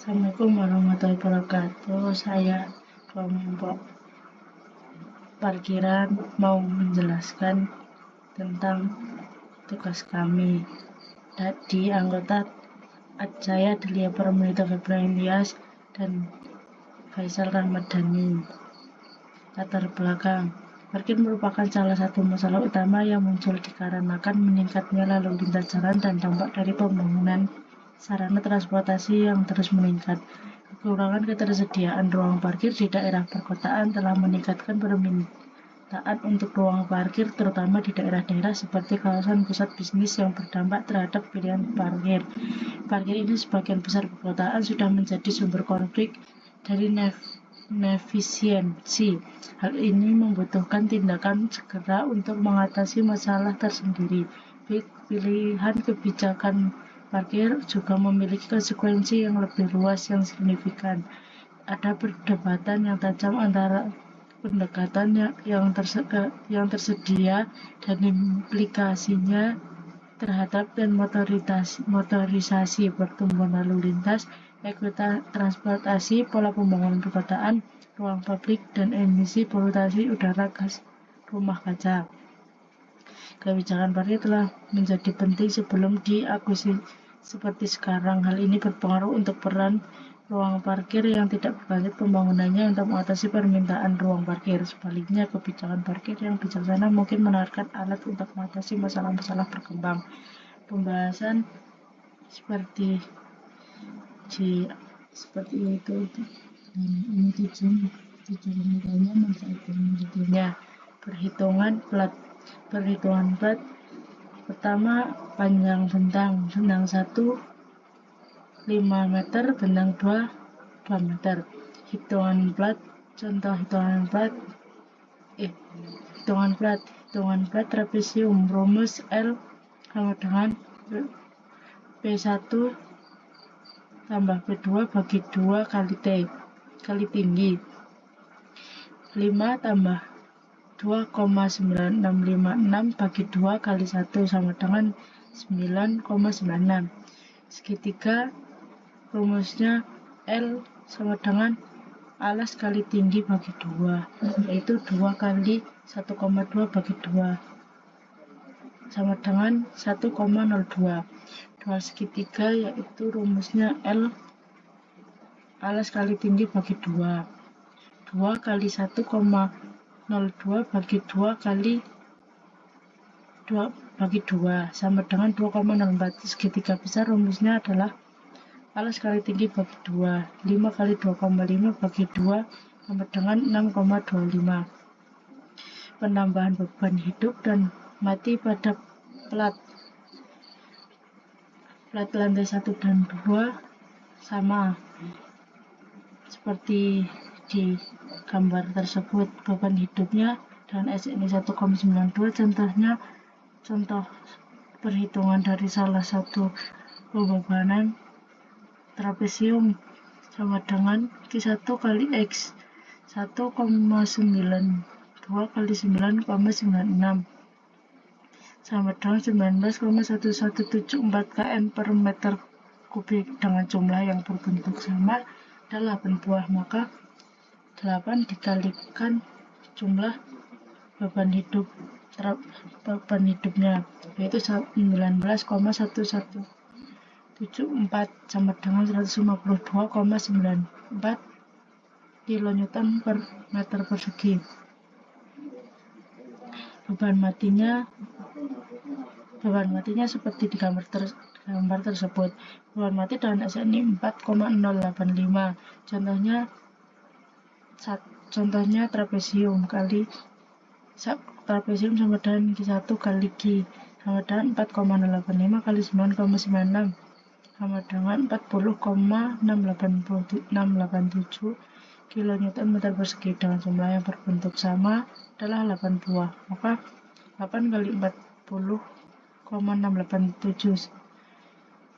Assalamualaikum warahmatullahi wabarakatuh. Saya kelompok parkiran mau menjelaskan tentang tugas kami. Di anggota saya Delia Permita Februari Ilyas dan Faisal Ramadhani. Latar belakang: parkir merupakan salah satu masalah utama yang muncul dikarenakan meningkatnya lalu lintas jalan dan dampak dari pembangunan sarana transportasi yang terus meningkat. Kekurangan ketersediaan ruang parkir di daerah perkotaan telah meningkatkan permintaan untuk ruang parkir, terutama di daerah-daerah seperti kawasan pusat bisnis yang berdampak terhadap pilihan parkir. Parkir ini sebagian besar perkotaan sudah menjadi sumber konflik dari inefisiensi. Hal ini membutuhkan tindakan segera untuk mengatasi masalah tersendiri. Pilihan kebijakan parkir juga memiliki konsekuensi yang lebih luas yang signifikan. Ada perdebatan yang tajam antara pendekatan yang tersedia dan implikasinya terhadap dan motorisasi, pertumbuhan lalu lintas, ekuitas transportasi, pola pembangunan perkotaan, ruang publik, dan emisi polusi udara gas rumah kaca. Kebijakan parkir telah menjadi penting sebelum diakuisisi seperti sekarang. Hal ini berpengaruh untuk peran ruang parkir yang tidak berlanjut pembangunannya untuk mengatasi permintaan ruang parkir. Sebaliknya, kebijakan parkir yang bijaksana mungkin menawarkan alat untuk mengatasi masalah-masalah berkembang. Pembahasan seperti itu. Dan ini tujuan pemintanya manfaatnya. Perhitungan plat. Pertama, panjang bentang 1 5 meter, bentang 2 meter. Hitungan plat. Contoh hitungan plat trapesium. Rumus L sama dengan P1 tambah P2 bagi 2 kali T kali tinggi. 5 tambah 2,9656 bagi 2 kali 1 sama dengan 9,96. Segitiga, rumusnya L sama dengan alas kali tinggi bagi 2, yaitu 2 kali 1,2 bagi 2 sama dengan 1,02. Dual segitiga yaitu rumusnya L alas kali tinggi bagi 2 kali 1,02 bagi 2 kali 2 bagi 2 sama dengan 2,04. Segitiga besar rumusnya adalah alas kali tinggi bagi 2, 5 kali 2,5 bagi 2 sama dengan 6,25. Penambahan beban hidup dan mati pada plat lantai 1 dan 2 sama seperti di gambar tersebut. Beban hidupnya dan SNI 1,92. Contoh perhitungan dari salah satu pembebanan trapesium sama dengan Q1 kali X 1,92 kali 9,96 sama dengan 19,1174 km per meter kubik. Dengan jumlah yang berbentuk sama ada 8 buah, maka 8 dikalikan jumlah beban hidupnya, yaitu 19,1174 sama dengan 152,94 kilonewton per meter persegi. Beban matinya seperti di gambar tersebut. Beban mati dengan SNI 4,085. Contohnya trapesium sama dengan Q1 kali G sama dengan 4,085 kali 9,96 sama dengan 40,687 kilonewton meter persegi. Dengan jumlah yang berbentuk sama adalah 8 buah, maka 8 kali 40,687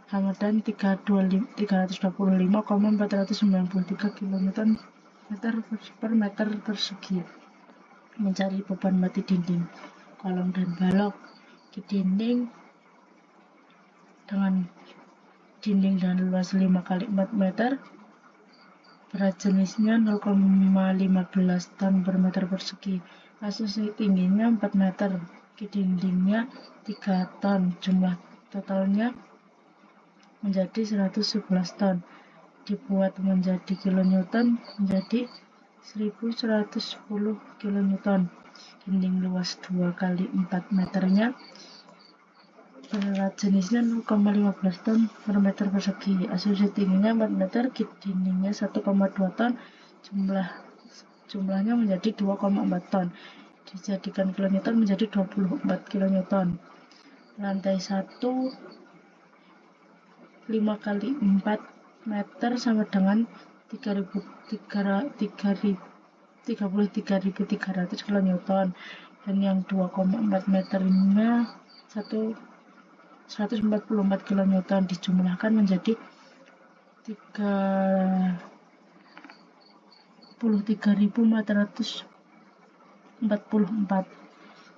sama dengan 325,493 kilonewton per meter persegi. Mencari beban mati dinding, kolong, dan balok. Di dinding dengan luas 5 kali 4 meter Berat jenisnya 0,15 ton per meter persegi. Asumsi tingginya 4 meter. Dindingnya 3 ton. Jumlah totalnya menjadi 111 ton. Dibuat menjadi kilonewton menjadi 1110 kilonewton. Dinding luas 2 kali 4 meternya. Berat jenisnya 0,15 ton per meter persegi. Asumsi tingginya 4 meter, dindingnya 1,2 ton, jumlahnya menjadi 2,4 ton. Dijadikan kilonewton menjadi 24 kilonewton. Lantai 1 5 kali 4 meter sama dengan 33.300 kilonewton. Dan yang 2,4 meternya 144 kilonewton. Dijumlahkan menjadi 33.444.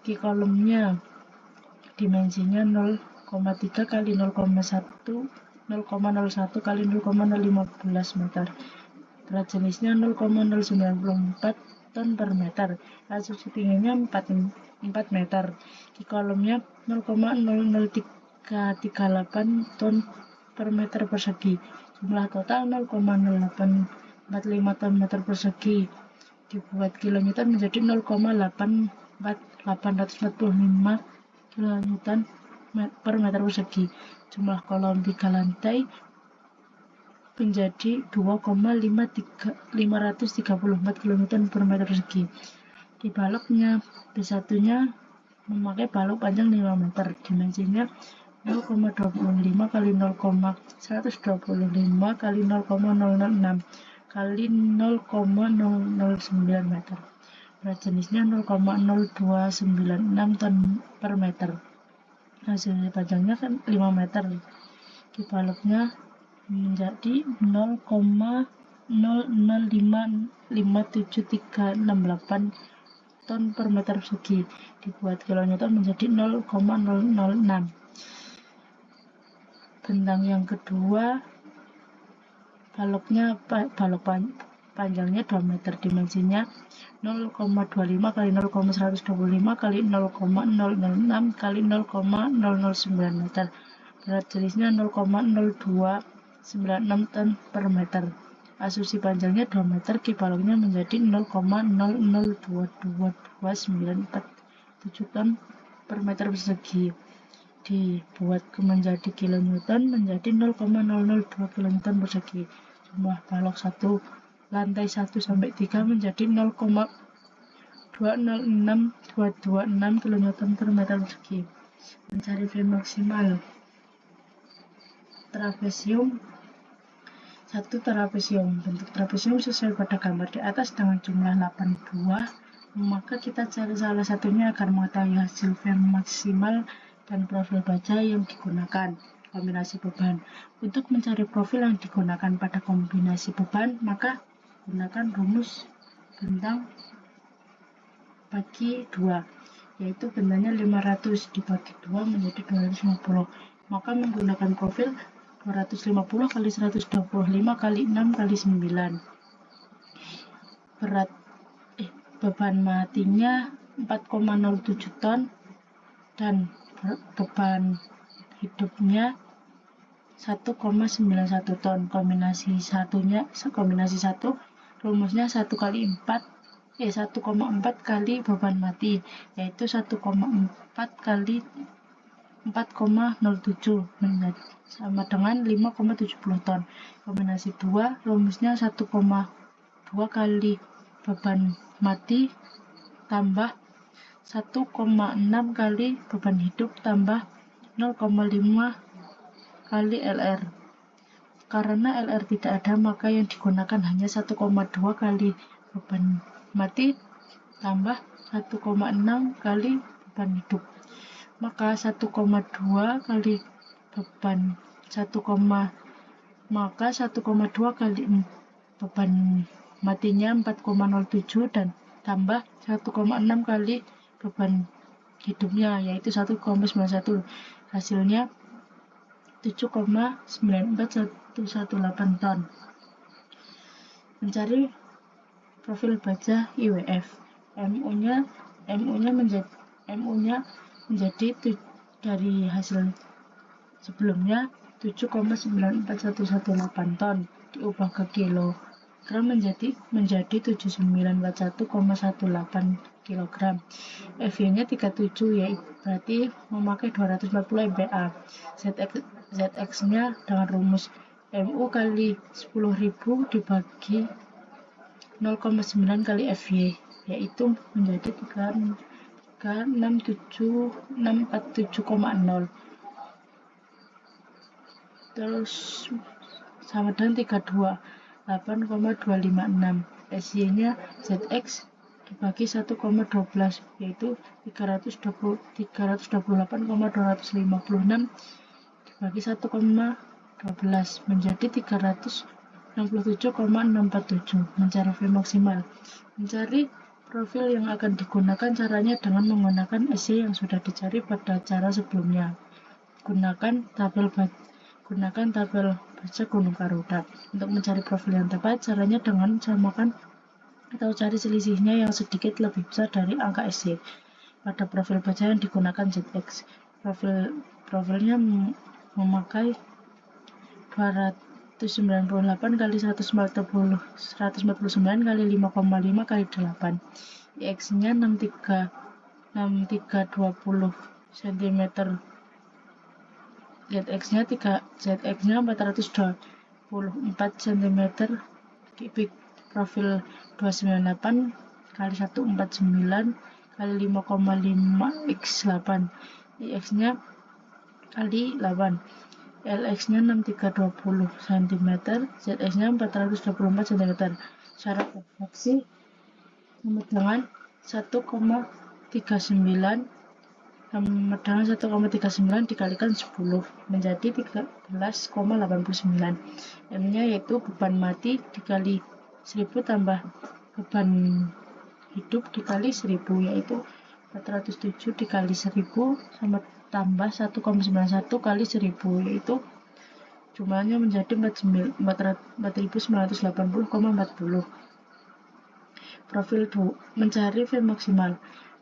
Di kolomnya dimensinya 0,3 kali 0,01 kali 0,015 meter. Berat jenisnya 0,094 ton per meter. Asumsi tingginya 4 meter. Di kolomnya 0,00338 ton per meter persegi. Jumlah total 0,0845 ton meter persegi. Dibuat kilonewton menjadi 0,845 kilonewton per meter persegi. Jumlah kolom 3 lantai menjadi 2,534 kilonewton per meter persegi. Di baloknya, B1-nya memakai balok panjang 5 meter. Dimensinya 0,25 kali 0,125 kali 0,006 kali 0,009 meter. Berat jenisnya 0,0296 ton per meter. Hasil panjangnya kan 5 meter. Di baloknya menjadi 0,0055738 ton per meter persegi. Dibuat kilonewton menjadi 0,006. Bentang yang kedua, balok panjangnya 2 meter, dimensinya 0,25 kali 0,125 kali 0,006 kali 0,009 meter. Berat jenisnya 0,0296 ton per meter. Asumsi panjangnya 2 meter, di baloknya menjadi 0,0022947 ton per meter persegi. Dibuat menjadi kilonewton menjadi 0,002 kilonewton persegi. Jumlah balok lantai 1 sampai 3 menjadi 0,206226 kilonewton per meter persegi. Mencari V maksimal. Trapesium. 1. Trapesium. Bentuk trapesium sesuai pada gambar di atas dengan jumlah 8 buah. Maka kita cari salah satunya agar mengetahui hasil V maksimal dan profil baja yang digunakan. Kombinasi beban. Untuk mencari profil yang digunakan pada kombinasi beban, maka gunakan rumus bentang bagi 2, yaitu bentangnya 500 dibagi 2 menjadi 250. Maka menggunakan profil 250 kali 125 kali 6 kali 9. Beban matinya 4,07 ton dan beban hidupnya 1,91 ton. Kombinasi 1 rumusnya 1 kali 1,4 kali beban mati, yaitu 1,4 kali 4,07 sama dengan 5,70 ton. Kombinasi 2 rumusnya 1,2 kali beban mati tambah 1,6 kali beban hidup tambah 0,5 kali LR. Karena LR tidak ada, maka yang digunakan hanya 1,2 kali beban mati tambah 1,6 kali beban hidup. Maka 1,2 kali beban 1,2 kali beban matinya 4,07 dan tambah 1,6 kali beban hidupnya, yaitu 1,91. Hasilnya 7,94118 ton. Mencari profil baja IWF. MU-nya menjadi dari hasil sebelumnya 7,94118 ton diubah ke kilogram menjadi 7941,18 kilogram. FY-nya 37, yaitu berarti memakai 240 MPa. ZX-nya dengan rumus MU kali 10.000 dibagi 0,9 kali FY, yaitu menjadi 367.647,0. Terus sama dengan 328,256. SY-nya ZX dibagi 1,12, yaitu 328,256 dibagi 1,12 menjadi 367,647. Mencari V maksimal. Mencari profil yang akan digunakan caranya dengan menggunakan SY yang sudah dicari pada cara sebelumnya. Gunakan tabel baca Gunung Garuda. Untuk mencari profil yang tepat, caranya dengan samakan atau cari selisihnya yang sedikit lebih besar dari angka SY pada profil baca yang digunakan ZX. Profilnya memakai 298 kali 149 kali 5,5 kali 8. IX-nya 6320 cm. ZX-nya 424 cm kubik. Profil 298 kali 149 kali 5,5 x8. IX-nya kali 8. LX-nya 6320 cm, ZX-nya 424 cm. Syarat refleksi memegangan 1,39 dikalikan 10 menjadi 13,89. M-nya yaitu beban mati dikali 1000 tambah beban hidup dikali 1000, yaitu 407 dikali 1000 sama tambah 1,91 kali 1000, yaitu jumlahnya menjadi 4980,40. Profil 2. Mencari V maksimal.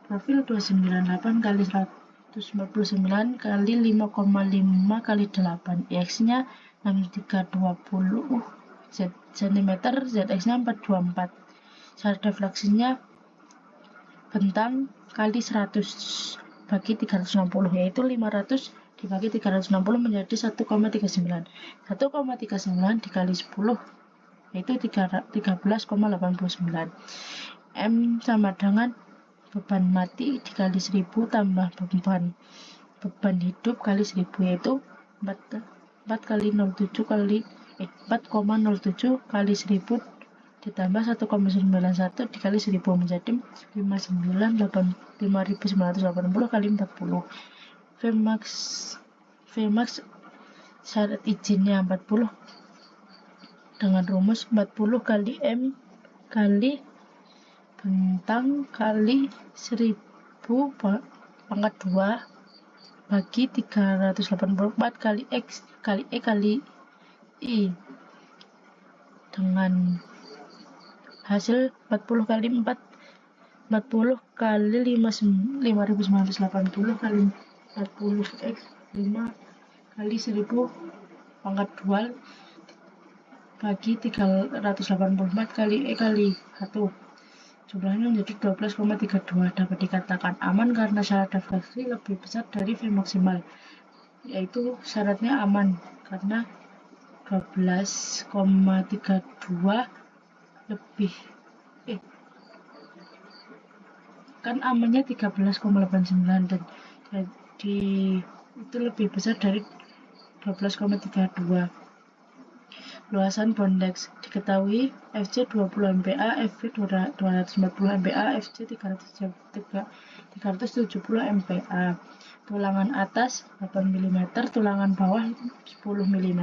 Profil 298 kali 149 kali 5,5 kali 8. X-nya 6320 cm, ZX-nya 424. Syarat defleksinya bentang kali 100 bagi 360, yaitu 500 dibagi 360 menjadi 1,39. 1,39 dikali 10 yaitu 13,89. M sama dengan beban mati dikali 1000 tambah beban hidup kali 1000, yaitu 4,07 kali 1000 ditambah 1,91 dikali 1000 menjadi 5980 kali 40. Vmax syarat izinnya 40 dengan rumus 40 kali M kali bentang kali 1000 pangkat 2 bagi 384 kali X kali E kali I, dengan hasil 40 kali 4 40 kali 5980 kali 40 X 5 kali 1000 pangkat 2 bagi 384 kali E kali 1. Jumlahnya menjadi 12,32. Dapat dikatakan aman karena syarat defleksi lebih besar dari V maksimal, yaitu syaratnya aman karena 12,32 lebih kan amannya 13,89 dan jadi itu lebih besar dari 12,32. Luasan bondex diketahui FC 20 MPa, FV 240 MPa, FC 370 MPa. Tulangan atas 8 mm, tulangan bawah 10 mm.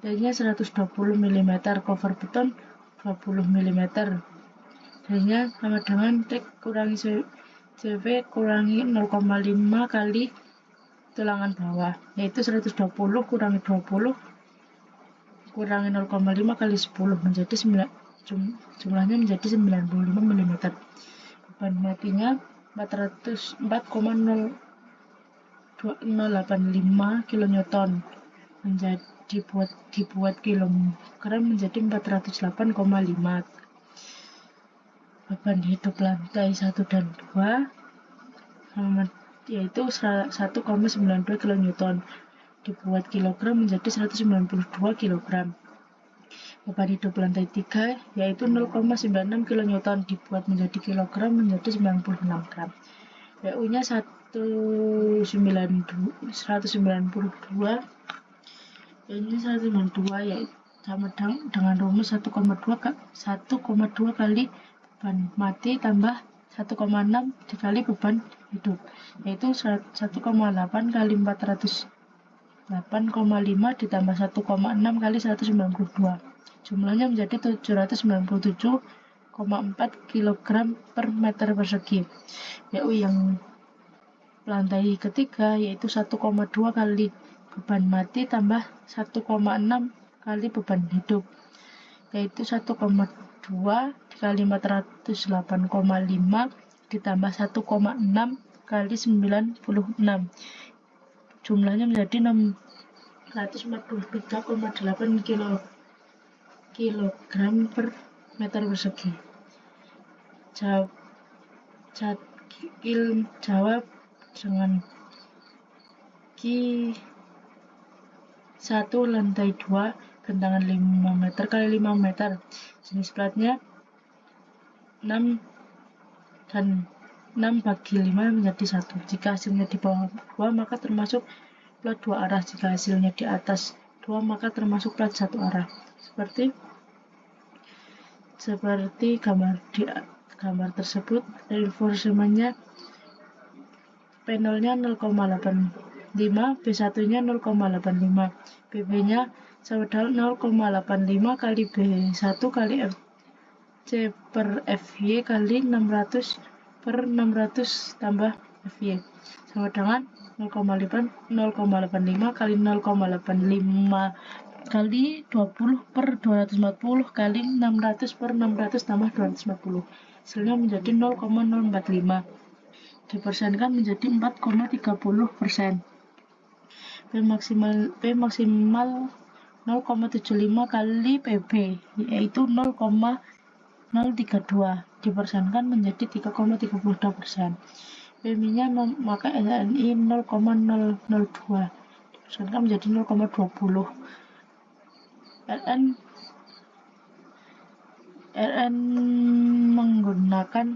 Dainya 120 mm, cover beton 20 mm. Dainya sama dengan T kurangi CV kurangi 0,5 kali tulangan bawah, yaitu 120 kurangi 20 kurangi 0,5 kali 10 menjadi 9, jumlahnya menjadi 95 mm. Beban matinya 404,085 kN, menjadi dibuat kilogram menjadi 408,5. Beban hidup lantai 1 dan 2 yaitu 1,92 kN, dibuat kilogram menjadi 192 kg. Beban hidup lantai 3 yaitu 0,96 kN, dibuat menjadi kilogram menjadi 96 gram. PU-nya 192, ini 192 yaitu sama dengan rumus 1,2 kali beban mati tambah 1,6 dikali beban hidup, yaitu 1,8 kali 408,5 ditambah 1,6 kali 192. Jumlahnya menjadi 797,4 kg per meter persegi. PU yang lantai ketiga yaitu 1,2 kali beban mati tambah 1,6 kali beban hidup, yaitu 1,2 dikali 408,5 ditambah 1,6 kali 96. Jumlahnya menjadi 643,8 kg per meter persegi. Jawab dengan Q1 lantai 2 bentangan 5 meter kali 5 meter, jenis platnya 6 dan 6 bagi 5 menjadi 1. Jika hasilnya di bawah 2 maka termasuk plat 2 arah, jika hasilnya di atas 2 maka termasuk plat 1 arah. Seperti gambar tersebut. Reinforcementnya panelnya 0,85, B1-nya 0,85, BB-nya sama dengan 0,85 kali B1 kali FC per FY kali 600 per 600 tambah FY sama dengan 0,85 kali 0,85 kali 20 per 240 kali 600 per 600 tambah 240. Hasilnya menjadi 0,045. Dipersenkan menjadi 4,30%. P maksimal 0,75 kali PB yaitu 0,032, dipersenkan menjadi 3,32%. PMI-nya memakai SNI 0,002, dipersenkan menjadi 0,20. RN menggunakan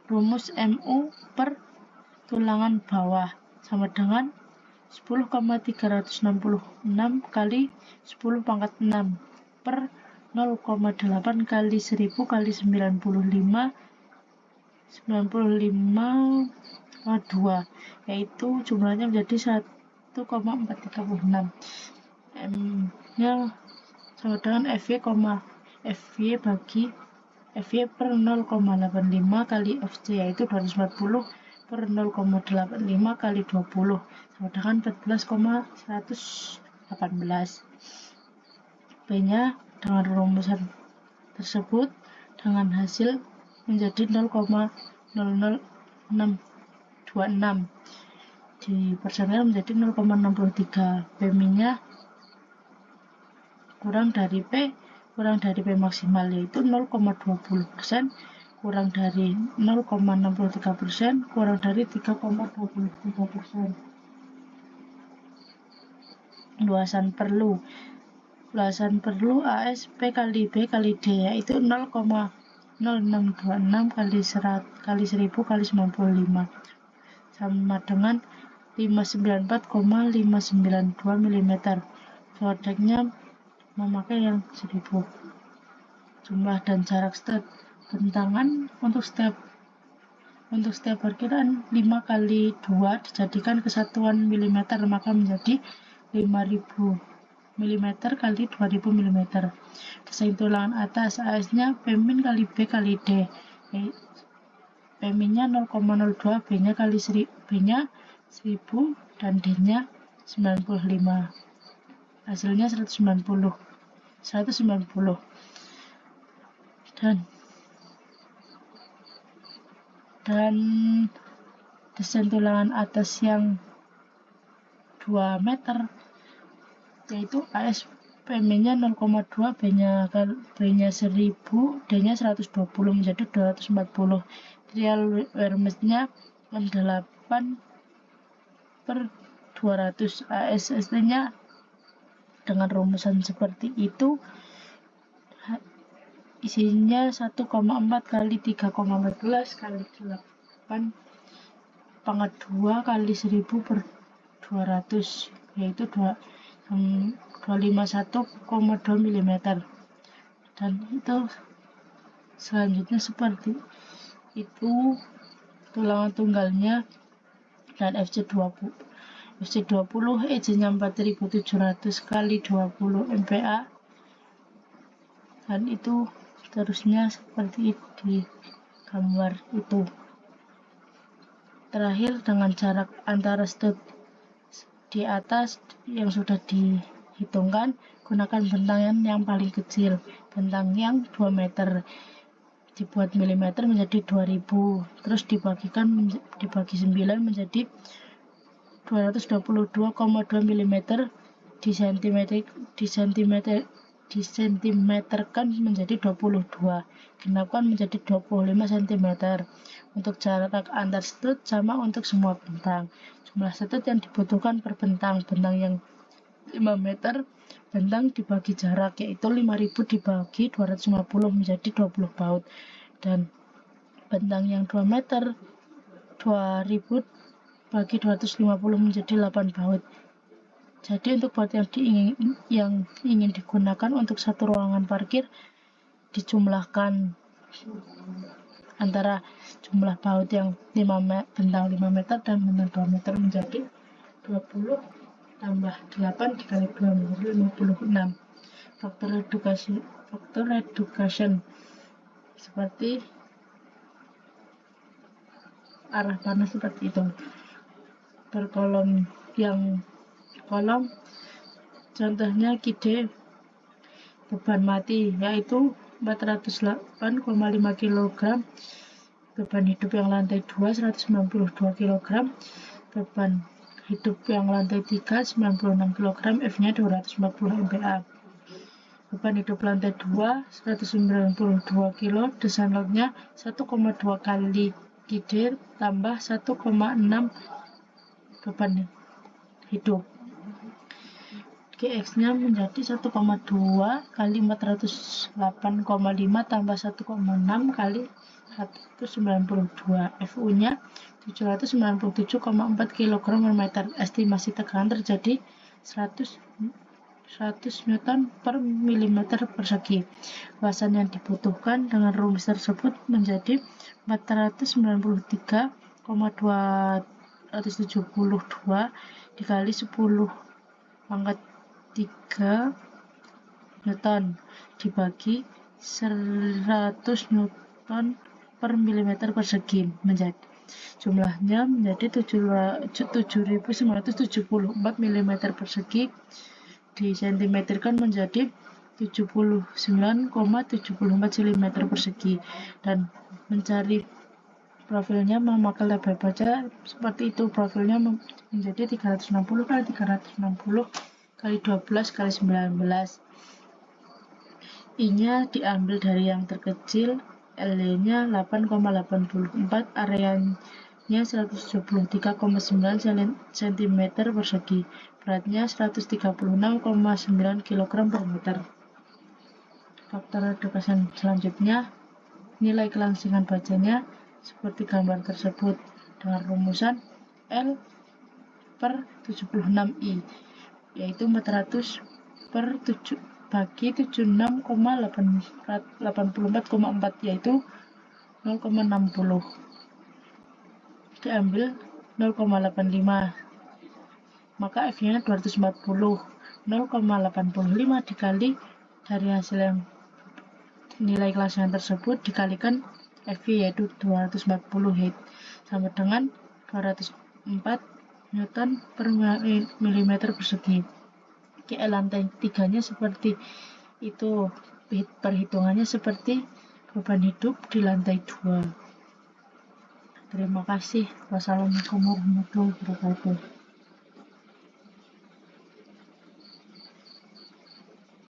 rumus MU per tulangan bawah sama dengan 10,366 kali 10 pangkat 6 per 0,8 kali 1000 kali 95,2, yaitu jumlahnya menjadi 1,436. M-nya sama dengan FY bagi FY per 0,85 kali FC, yaitu 240 per 0,85 kali 20 sama dengan 14,118. B-nya dengan rumusan tersebut dengan hasil menjadi 0,00626, dipersenkan menjadi 0,63. PMI-nya kurang dari P maksimal yaitu 0,20%, kurang dari 0,63%, kurang dari 3,23%. Luasan perlu AS P kali B kali D yaitu 0,0626 kali 1000 kali 95 sama dengan 594,592 mm. Flowdecknya memakai yang 1000. Jumlah dan jarak setiap bentangan untuk setiap perkiraan 5 kali 2 dijadikan kesatuan mm maka menjadi 5000 mm kali 2000 mm. Desain tulangan atas, AS-nya Pmin kali B kali D, Pmin-nya 0,02, B-nya 1000 dan D-nya 95. hasilnya 190 dan desain tulangan atas yang 2 meter yaitu AS PMI-nya 0,2, B-nya 1000, D-nya 120 menjadi 240. Trial wear mesh-nya 8 per 200. ASST-nya dengan rumusan seperti itu isinya 1,4 kali 3,14 kali 8 pangkat 2 kali 1000 per 200 yaitu 251,2 mm. Dan itu selanjutnya seperti itu tulangan tunggalnya. Dan FC20 EJ-nya 4700 kali 20 MPa, dan itu terusnya seperti itu di gambar itu. Terakhir, dengan jarak antara stud di atas yang sudah dihitungkan, gunakan bentang yang paling kecil, bentang yang 2 meter dibuat milimeter menjadi 2000, terus dibagi 9 menjadi 222,2 mm, disentimeterkan menjadi 22, genapkan menjadi 25 cm. Untuk jarak antar stud sama untuk semua bentang. Jumlah stud yang dibutuhkan per bentang yang 5 meter, bentang dibagi jarak, yaitu 5000 dibagi 250 menjadi 20 baut, dan bentang yang 2 meter 2000 bagi 250 menjadi 8 baut. Jadi untuk baut yang ingin digunakan untuk satu ruangan parkir dijumlahkan antara jumlah baut yang bentang 5 meter dan bentang 2 meter menjadi 20 tambah 8 dikali 2 menjadi 56. Faktor reduction seperti arah panah seperti itu. Per kolom contohnya KID beban mati yaitu 408,5 kg, beban hidup yang lantai 2 192 kg, beban hidup yang lantai 3 96 kg, F-nya 240 MPa. Beban hidup lantai 2 192 kg, desain load-nya 1,2 kali KID tambah 1,6 beban hidup. GX-nya menjadi 1,2 kali 408,5 tambah 1,6 kali 192. FU-nya 797,4 kg per meter. Estimasi tekanan terjadi 100 Newton per milimeter persegi. Luasan yang dibutuhkan dengan rumus tersebut menjadi 493,272 dikali 10 pangkat 3 Newton dibagi 100 Newton per milimeter persegi, menjadi jumlahnya menjadi 7.974 mm persegi, disentimeterkan menjadi 79,74 cm persegi. Dan mencari profilnya memakai label baja seperti itu. Profilnya menjadi 360 kali 360 kali 12 kali 19. I-nya diambil dari yang terkecil, L-nya 8,84, areanya 173,9 cm persegi, beratnya 136,9 kg per meter. Faktor reduction selanjutnya, nilai kelangsingan bajanya seperti gambar tersebut dengan rumusan L per 76I, yaitu 400 per 7 bagi 76,84,4, yaitu 0,60. Diambil 0,85, maka F-nya 240. 0,85 dikali dari hasil yang nilai kelangsingan tersebut dikalikan FV, yaitu 240 Hz, sama dengan 204 Newton per milimeter persegi. lantai 3-nya seperti itu, perhitungannya seperti beban hidup di lantai 2. Terima kasih. Wassalamualaikum warahmatullahi wabarakatuh.